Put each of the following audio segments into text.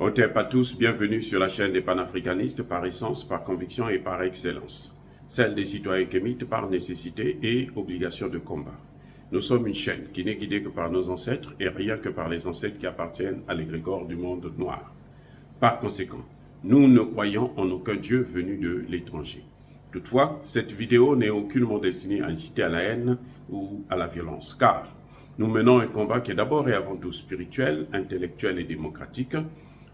Hotep à tous, bienvenue sur la chaîne des panafricanistes par essence, par conviction et par excellence. Celle des citoyens kémites par nécessité et obligation de combat. Nous sommes une chaîne qui n'est guidée que par nos ancêtres et rien que par les ancêtres qui appartiennent à l'égrégore du monde noir. Par conséquent, nous ne croyons en aucun Dieu venu de l'étranger. Toutefois, cette vidéo n'est aucunement destinée à inciter à la haine ou à la violence, car nous menons un combat qui est d'abord et avant tout spirituel, intellectuel et démocratique.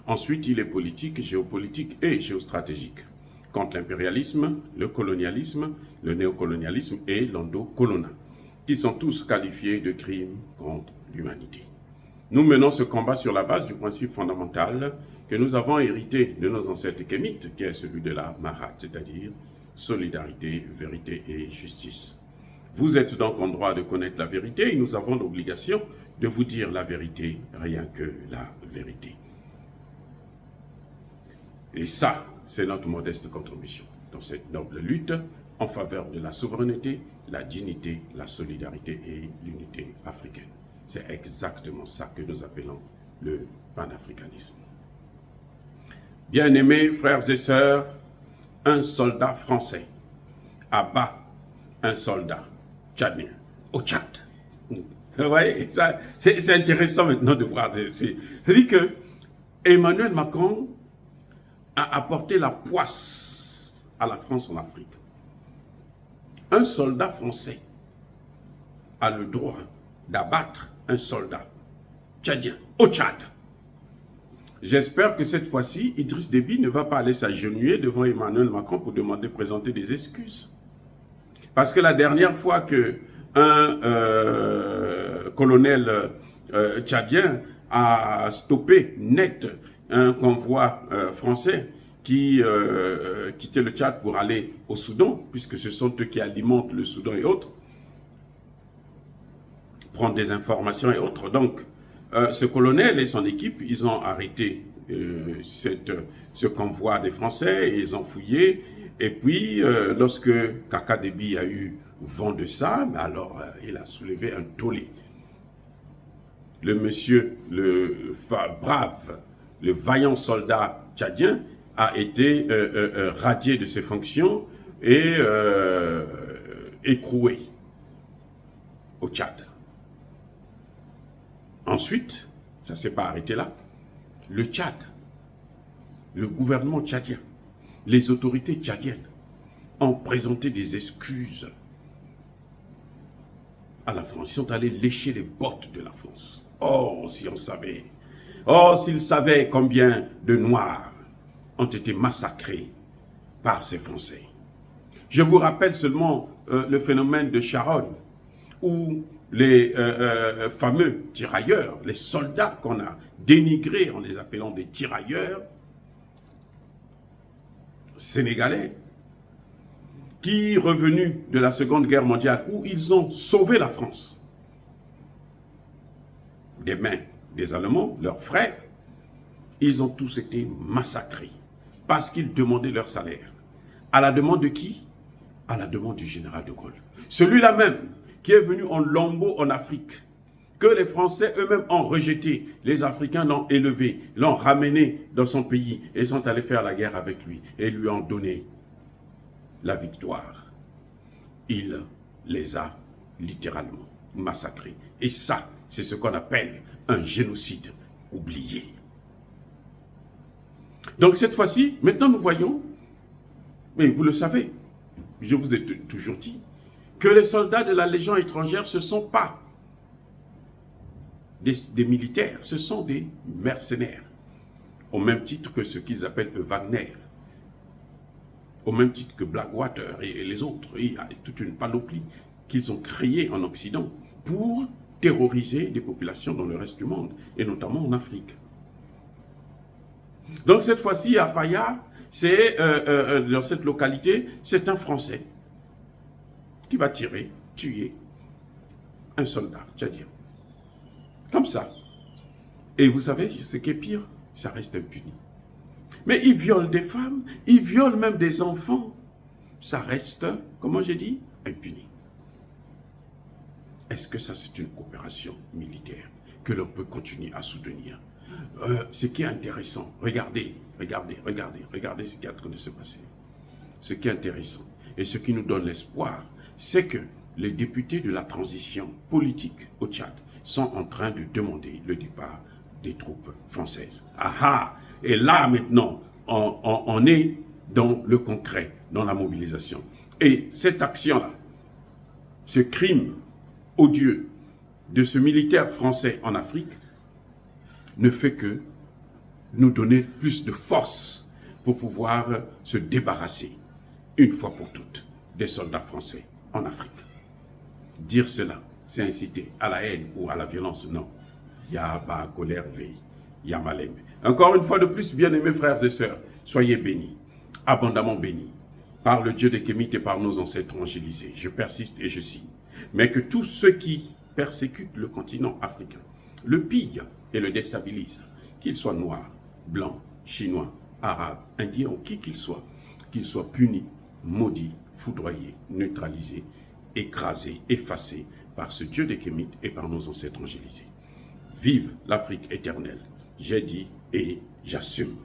Ensuite, il est politique, géopolitique et géostratégique, contre l'impérialisme, le colonialisme, le néocolonialisme et l'endocolonat, qui sont tous qualifiés de crimes contre l'humanité. Nous menons ce combat sur la base du principe fondamental que nous avons hérité de nos ancêtres kémites, qui est celui de la Mahat, c'est-à-dire solidarité, vérité et justice. Vous êtes donc en droit de connaître la vérité et nous avons l'obligation de vous dire la vérité, rien que la vérité. Et ça, c'est notre modeste contribution dans cette noble lutte en faveur de la souveraineté, la dignité, la solidarité et l'unité africaine. C'est exactement ça que nous appelons le panafricanisme. Bien-aimés frères et sœurs, un soldat français abat un soldat tchadien au Tchad. Vous voyez, c'est intéressant maintenant de voir. C'est-à-dire que Emmanuel Macron a apporté la poisse à la France en Afrique. Un soldat français a le droit d'abattre un soldat tchadien au Tchad. J'espère que cette fois-ci, Idriss Déby ne va pas aller s'agenouiller devant Emmanuel Macron pour demander de présenter des excuses. Parce que la dernière fois que un colonel tchadien a stoppé net un convoi français qui quittait le Tchad pour aller au Soudan, puisque ce sont eux qui alimentent le Soudan et autres, prendre des informations et autres. Donc, ce colonel et son équipe, ils ont arrêté ce convoi des Français, et ils ont fouillé. Et puis, lorsque Kaka Déby a eu vent de ça, alors il a soulevé un tollé. Le monsieur, le brave, le vaillant soldat tchadien a été radié de ses fonctions et écroué au Tchad. Ensuite, ça ne s'est pas arrêté là, le Tchad, le gouvernement tchadien, les autorités tchadiennes ont présenté des excuses à la France. Ils sont allés lécher les bottes de la France. Oh, si on savait, oh, s'ils savaient combien de Noirs ont été massacrés par ces Français. Je vous rappelle seulement le phénomène de Charonne, où les fameux tirailleurs, les soldats qu'on a dénigrés en les appelant des tirailleurs sénégalais, qui, revenus de la Seconde Guerre mondiale, où ils ont sauvé la France des mains des Allemands, leurs frères, ils ont tous été massacrés parce qu'ils demandaient leur salaire. À la demande de qui? À la demande du général de Gaulle. Celui-là même qui est venu en lambeaux en Afrique, que les Français eux-mêmes ont rejeté. Les Africains l'ont élevé, l'ont ramené dans son pays et sont allés faire la guerre avec lui et lui ont donné la victoire. Il les a littéralement massacrés. Et ça, c'est ce qu'on appelle un génocide oublié. Donc cette fois-ci, maintenant nous voyons, mais vous le savez, je vous ai toujours dit, que les soldats de la Légion étrangère, ce ne sont pas des militaires, ce sont des mercenaires, au même titre que ce qu'ils appellent Wagner, au même titre que Blackwater et les autres. Il y a toute une panoplie qu'ils ont créée en Occident pour terroriser des populations dans le reste du monde, et notamment en Afrique. Donc cette fois-ci, à Faya, c'est dans cette localité, c'est un Français qui va tirer, tuer un soldat tchadien. Comme ça. Et vous savez, ce qui est pire, ça reste impuni. Mais ils violent des femmes, ils violent même des enfants. Ça reste, comment j'ai dit, impuni. Est-ce que ça, c'est une coopération militaire que l'on peut continuer à soutenir? Ce qui est intéressant, regardez ce qui est en train de se passer. Ce qui est intéressant et ce qui nous donne l'espoir, c'est que les députés de la transition politique au Tchad sont en train de demander le départ des troupes françaises. Et là maintenant, on est dans le concret, dans la mobilisation. Et cette action-là, ce crime odieux de ce militaire français en Afrique ne fait que nous donner plus de force pour pouvoir se débarrasser une fois pour toutes des soldats français en Afrique. Dire cela, c'est inciter à la haine ou à la violence, non. Yaba colère veille, Yamalem. Encore une fois de plus, bien-aimés frères et sœurs, soyez bénis, abondamment bénis, par le Dieu des Kémites et par nos ancêtres angélisés. Je persiste et je signe. Mais que tous ceux qui persécutent le continent africain, le pillent et le déstabilisent, qu'ils soient noirs, blancs, chinois, arabes, indiens ou qui qu'ils soient punis, maudits, foudroyés, neutralisés, écrasés, effacés par ce Dieu des Kémites et par nos ancêtres angélisés. Vive l'Afrique éternelle, j'ai dit et j'assume.